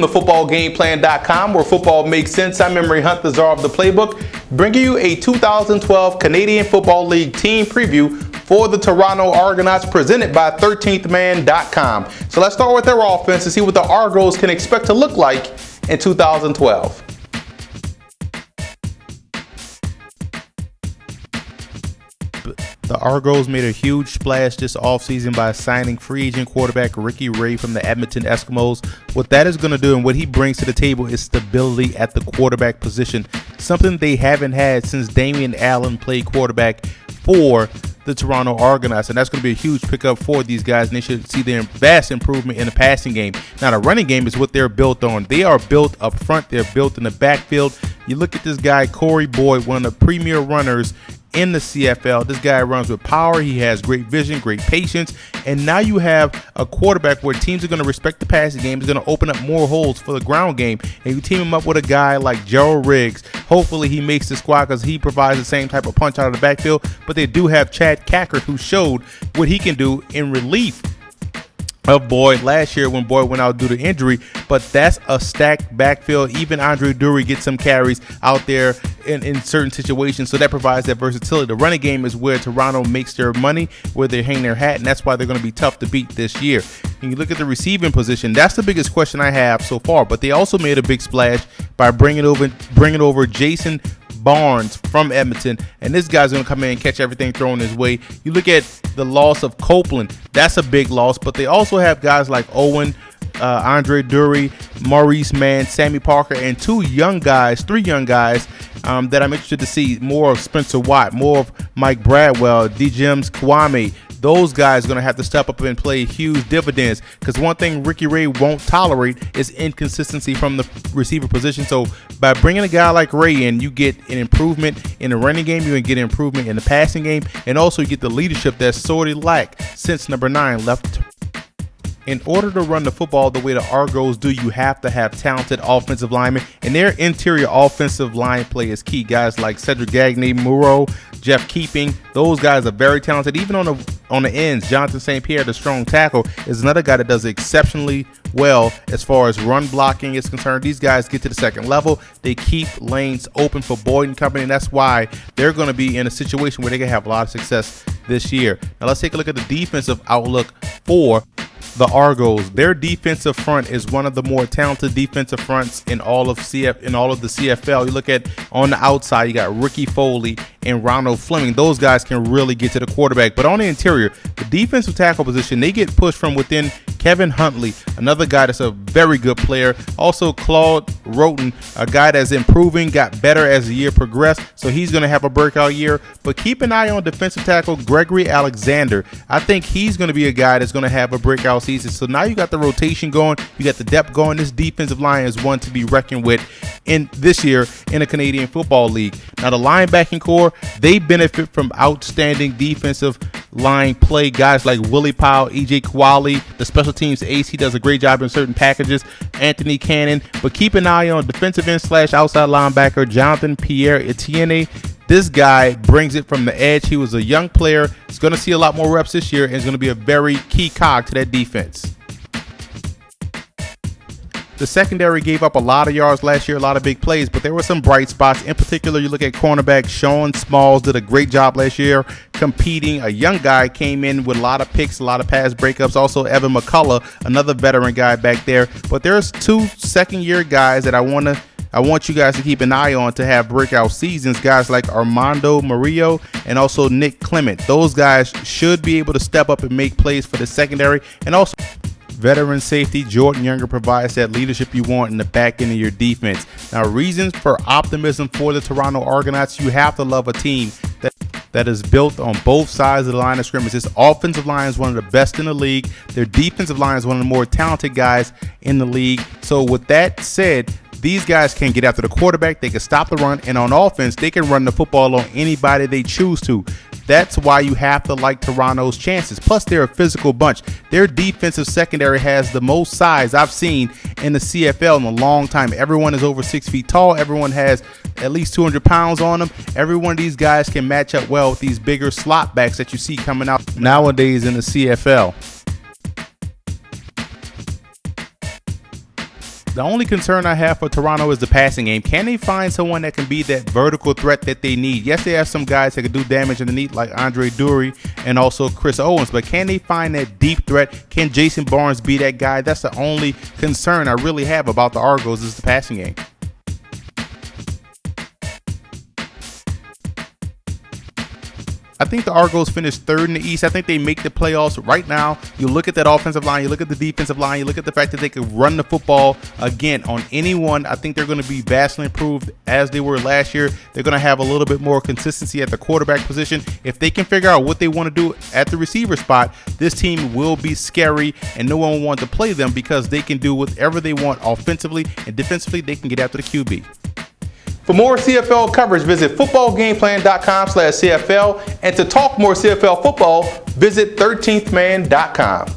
to footballgameplan.com, where football makes sense. I'm Emery Hunt, the czar of the playbook, bringing you a 2012 Canadian Football League team preview for the Toronto Argonauts, presented by 13thman.com. So let's start with their offense and see what the Argos can expect to look like in 2012. The Argos made a huge splash this offseason by signing free agent quarterback Ricky Ray from the Edmonton Eskimos. What that is going to do and what he brings to the table is stability at the quarterback position, something they haven't had since Damian Allen played quarterback for the Toronto Argonauts, and that's going to be a huge pickup for these guys, and they should see their vast improvement in the passing game. Now, the running game is what they're built on. They are built up front. They're built in the backfield. You look at this guy, Corey Boyd, one of the premier runners in the CFL. This guy runs with power. He has great vision, great patience, and now you have a quarterback where teams are going to respect the passing game. Is going to open up more holes for the ground game, and you team him up with a guy like Gerald Riggs. Hopefully he makes the squad because he provides the same type of punch out of the backfield, but they do have Chad Cackert, who showed what he can do in relief of Boyd last year when Boyd went out due to injury. But that's a stacked backfield. Even Andre Dury gets some carries out there in certain situations, so that provides that versatility. The running game is where Toronto makes their money, where they hang their hat, and that's why they're going to be tough to beat this year. And you look at the receiving position, that's the biggest question I have so far, but they also made a big splash by bringing over Jason Barnes from Edmonton, and this guy's going to come in and catch everything thrown his way. You look at the loss of Copeland, that's a big loss, but they also have guys like Owen, Andre Dury, Maurice Mann, Sammy Parker, and three young guys that I'm interested to see more of. Spencer Watt, more of Mike Bradwell, DJims Kwame. Those guys are going to have to step up and play huge dividends, because one thing Ricky Ray won't tolerate is inconsistency from the receiver position. So by bringing a guy like Ray in, you get an improvement in the running game, you can get an improvement in the passing game, and also you get the leadership that's sorely lacked since number 9 left. In order to run the football the way the Argos do, you have to have talented offensive linemen, and their interior offensive line play is key. Guys like Cedric Gagne, Moreau, Jeff Keeping, those guys are very talented. Even on the ends, Jonathan St. Pierre, the strong tackle, is another guy that does exceptionally well as far as run blocking is concerned. These guys get to the second level. They keep lanes open for Boyd and company, and that's why they're going to be in a situation where they can have a lot of success this year. Now let's take a look at the defensive outlook for the Argos. Their defensive front is one of the more talented defensive fronts in all of the CFL. You look at on the outside, you got Ricky Foley and Ronald Fleming. Those guys can really get to the quarterback. But on the interior, the defensive tackle position, they get pushed from within. Kevin Huntley, another guy that's a very good player. Also Claude Roten, a guy that's improving, got better as the year progressed, so he's going to have a breakout year. But keep an eye on defensive tackle Gregory Alexander. I think he's going to be a guy that's going to have a breakout season. So now you got the rotation going, you got the depth going. This defensive line is one to be reckoned with in this year in the Canadian Football League. Now the linebacking core, they benefit from outstanding defensive line play. Guys like Willie Powell, EJ Kwali, the special teams ace, he does a great job in certain packages. Anthony Cannon, but keep an eye on defensive end / outside linebacker Jonathan Pierre Etienne. This guy brings it from the edge. He was a young player. He's going to see a lot more reps this year and is going to be a very key cog to that defense. The secondary gave up a lot of yards last year, a lot of big plays, but there were some bright spots. In particular, you look at cornerback Sean Smalls, did a great job last year competing. A young guy came in with a lot of picks, a lot of pass breakups. Also, Evan McCullough, another veteran guy back there. But there's 2 second-year guys that I want you guys to keep an eye on to have breakout seasons. Guys like Armando Murillo and also Nick Clement. Those guys should be able to step up and make plays for the secondary. And also veteran safety Jordan Younger provides that leadership you want in the back end of your defense. Now, reasons for optimism for the Toronto Argonauts, you have to love a team that is built on both sides of the line of scrimmage. This offensive line is one of the best in the league. Their defensive line is one of the more talented guys in the league. So with that said, these guys can get after the quarterback, they can stop the run, and on offense, they can run the football on anybody they choose to. That's why you have to like Toronto's chances. Plus, they're a physical bunch. Their defensive secondary has the most size I've seen in the CFL in a long time. Everyone is over 6 feet tall. Everyone has at least 200 pounds on them. Every one of these guys can match up well with these bigger slot backs that you see coming out nowadays in the CFL. The only concern I have for Toronto is the passing game. Can they find someone that can be that vertical threat that they need? Yes, they have some guys that can do damage underneath like Andre Dury and also Chris Owens, but can they find that deep threat? Can Jason Barnes be that guy? That's the only concern I really have about the Argos is the passing game. I think the Argos finished third in the East. I think they make the playoffs right now. You look at that offensive line, you look at the defensive line, you look at the fact that they can run the football again on anyone. I think they're going to be vastly improved as they were last year. They're going to have a little bit more consistency at the quarterback position. If they can figure out what they want to do at the receiver spot, this team will be scary and no one will want to play them because they can do whatever they want offensively and defensively. They can get after the QB. For more CFL coverage, visit footballgameplan.com/CFL. And to talk more CFL football, visit 13thman.com.